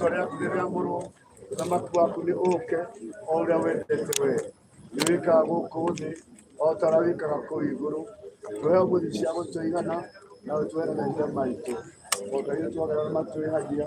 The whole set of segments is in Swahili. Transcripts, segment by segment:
tũrĩa kũrĩamũrwo thamaki waku nĩ ũke o ũrĩa wendete we nĩ wĩkaga gũkũ thĩ o ta ũrĩa wĩkaga kũu igũrũ tũhe ũmũthĩ cia gũtũigana na ũtwehererie maitũ o Ngai nĩtwagĩra matwĩhagia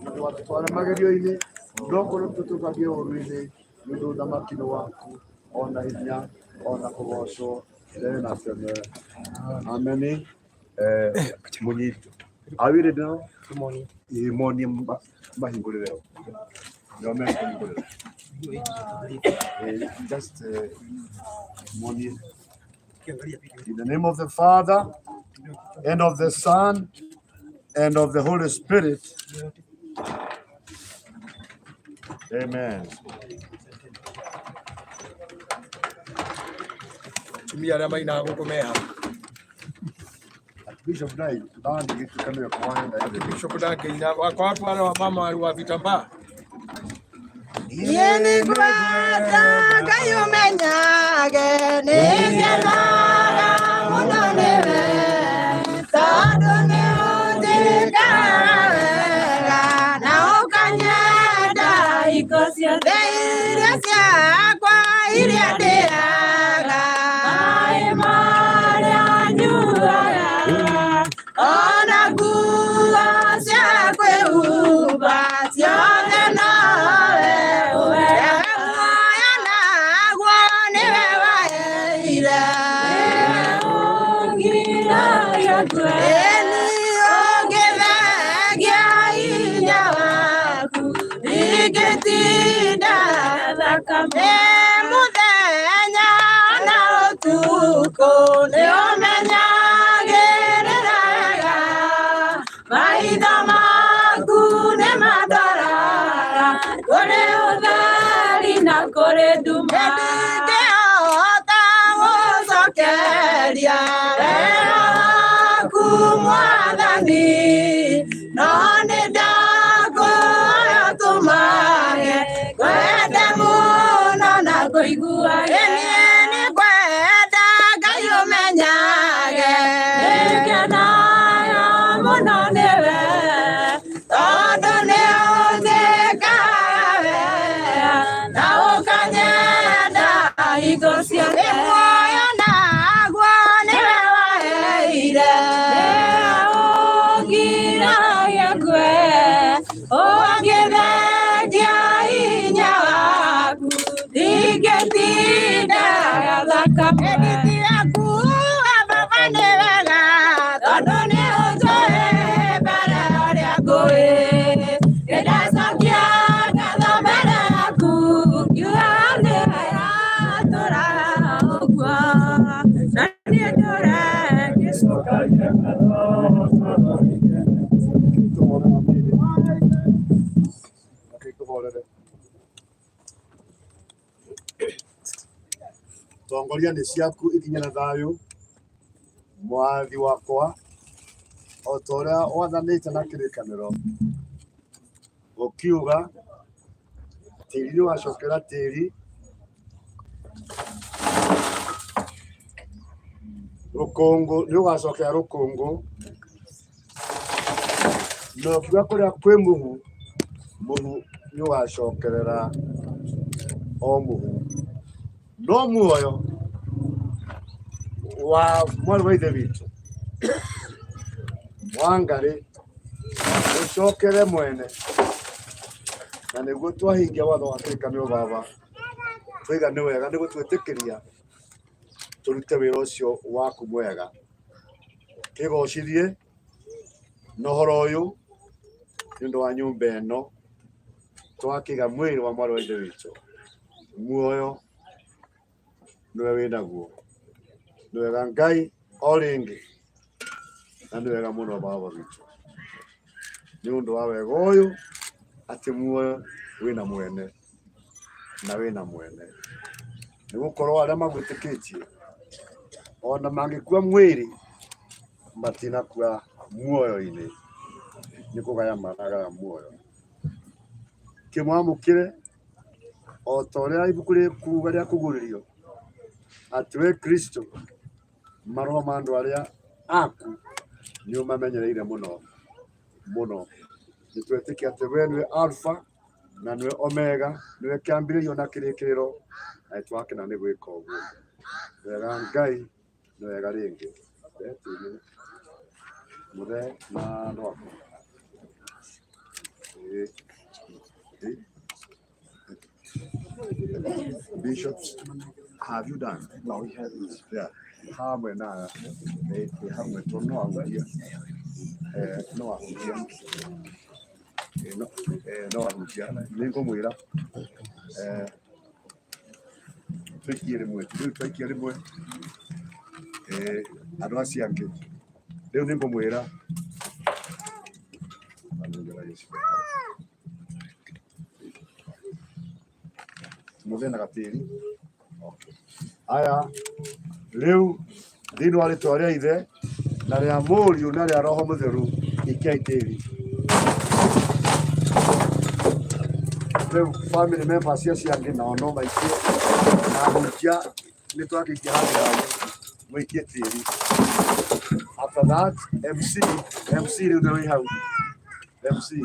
na ndũgatũtware magerio-inĩ no korwo tũtũkagie ũũru-inĩ nĩ ũndũ ũthamaki nĩ waku ona hinya ona kũgocwo tene na tene. Amen. Mũnyitũ awire no imonie mahingũrĩre no mekũhingũrĩra just monie. In the name of the Father and of the Son and of the Holy Spirit. Amen. Bishop Dai, Bishop Dai, kwa mama wa vitambaa. Yeni kwata kayumenyage ningelaga munonere tadone udikaga na ukanyada ikosia deirasia kwa iriadeaga aimara nyuaya ona kuasia kwe ubasia mudenya na utuko neomenya gereraga maitha maku ne madarara kore uthari na kore nduma ndingĩhota gũcokeria wega waku Mwathani no nĩndakũhoya tũmage kwende mũno na kũigua nĩ kwenda Ngai ũmenyage nĩngenaga mũno nĩwe tondũ nĩũnjĩkaga wega na ũkanyenda hingo ciothe muoyo naguo nĩwe waheire ũngiragia kwe ũngĩthengia hinya waku ndingĩtindaga thakame nditi yaku baba nĩ wega tondũ nĩũnjũĩ mbere ũrĩa ngũĩ nĩndacokia ngatho mbere yaku ngiuga nĩ wega tũraga ũguo na niĩ ndũrengĩcokagia ngatho. Tongoria nĩ ciaku ikinya na thayũ mwathi wakwa o ta ũrĩa wathanĩte na kĩrĩkanĩro ũkiuga tĩri nĩ wacokera tĩri rũkũngũ nĩ ũgacokera rũkũngũ na ũkiuga kũrĩa kwĩ mũhu mũhu nĩ ũgacokerera o mũhu no muoyo wa mwarĩ wa ithe witũ Wangari ũcokere mwene na nĩguo twahingia watho wa kĩrĩkanĩro baba twiga nĩ wega nĩguo twĩtĩkĩria tũrute wĩra ũcio waku mwega kĩgocithie na ũhoro ũyũ nĩ ũndũ wa nyũmba ĩno twakĩiga mwĩrĩ wa mwarĩ wa ithe witũ muoyo nĩwe wĩnaguo nĩ wega Ngai o rĩngĩ na nĩ wega mũno baba witũ nĩ ũndũ wa wega ũyũ atĩ muoyo wĩna mwene na wĩna mwene nĩ gũkorwo arĩa magwĩtĩkĩtie ona mangĩkua mwĩrĩ matinakua muoyo-inĩ nĩ kũgaya maragaya muoyo kĩmwamũkĩre o ta ũrĩa ibuku rĩkuuga rĩa kũgũrĩrio atĩ we Kristo marũa ma andũ arĩa aku nĩ ũmamenyereire mũno mũno nitwetikia ati we niwe alpha na niwe omega, niwe kiambiririo na kirikiriro, na twakena ni gwika uguo. Wega Ngai ni wega ringi betini muthe na ndwako. Bishops, have you done? No, we haven't. Yeah. Hamwe na hamwe tono angalia. No ahutia. No ahutia. Ningo mwira. Twikiere mwe. Adwasi yange. Leo ningo mwira. Muvena gatiri. Okay. Aya riu thini wa ritwa ria ithe na ria Mũriũ na ria Roho Mũtheru ikiai tĩri. Riu family members ciangi nao no maikie na hunjia nĩ twakikia handũ maikie tĩri. After that MC riu nĩ wĩ hau MC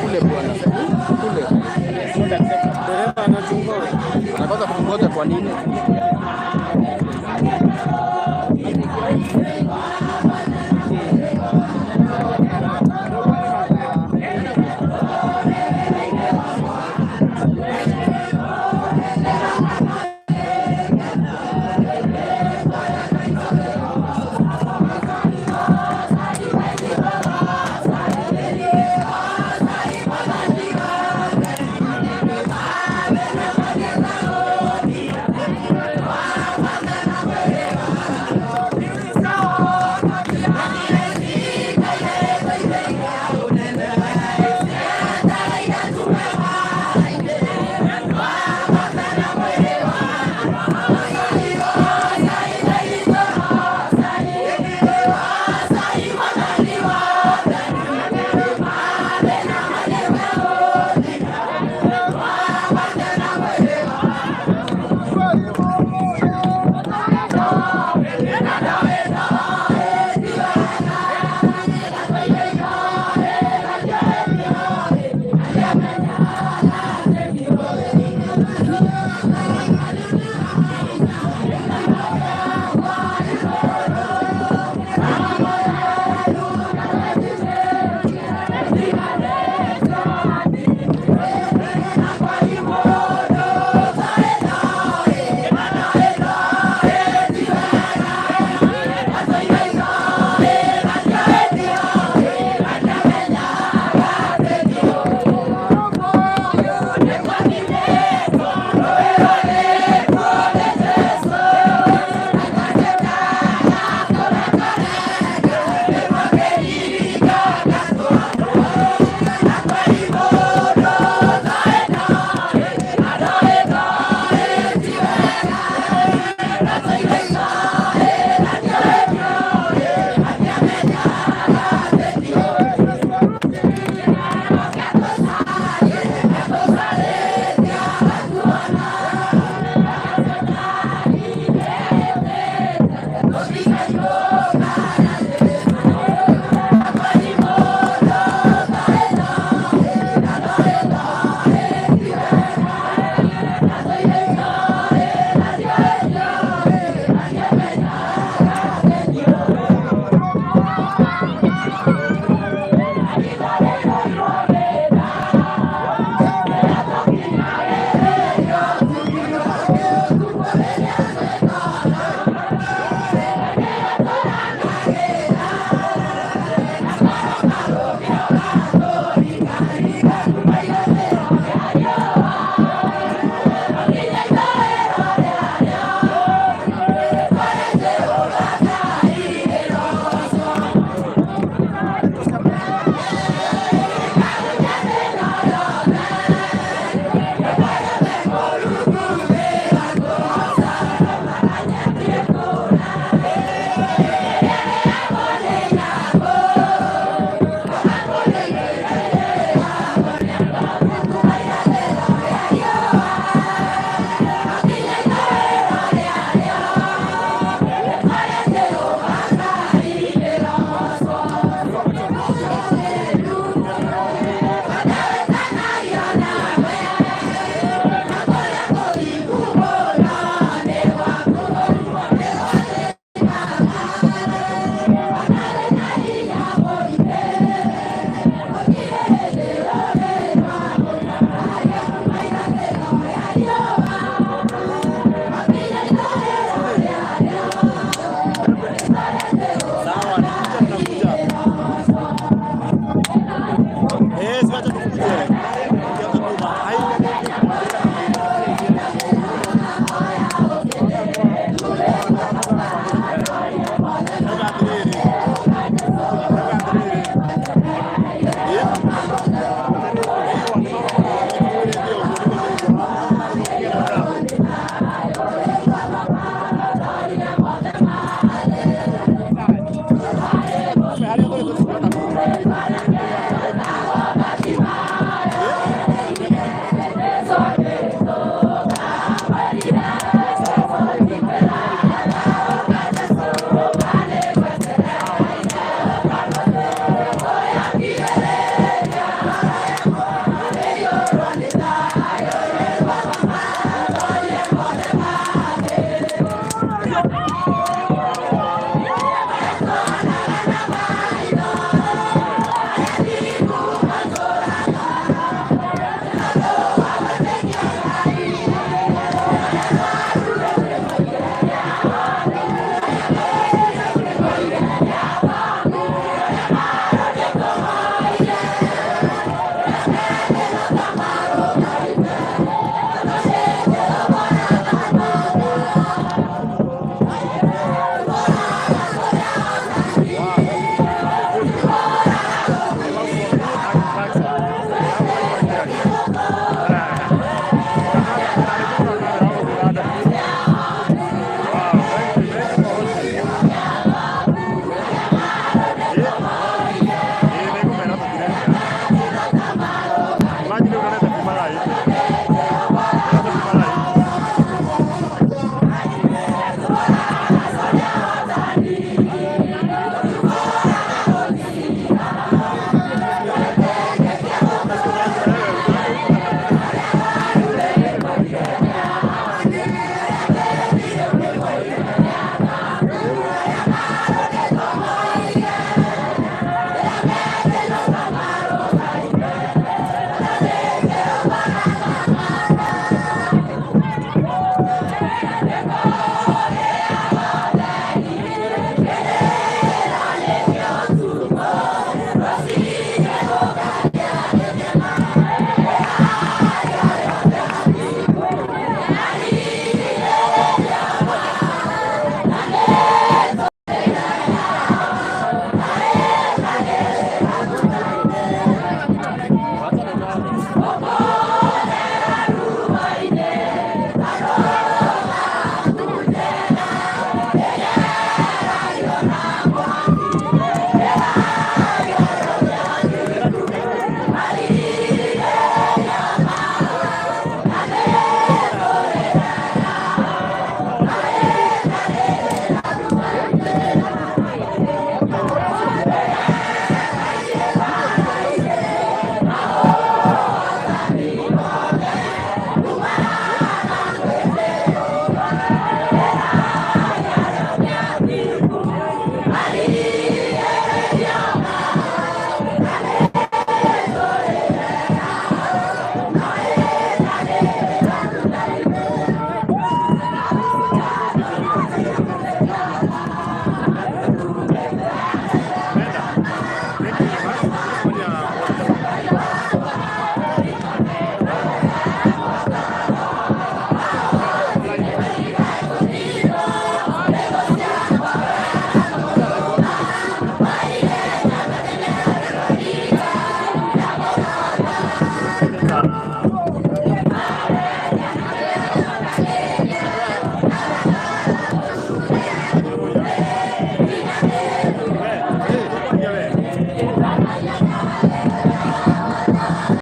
Kule bwana. Kule. Dereva anachungoja. Anataka kungoja kwa nini?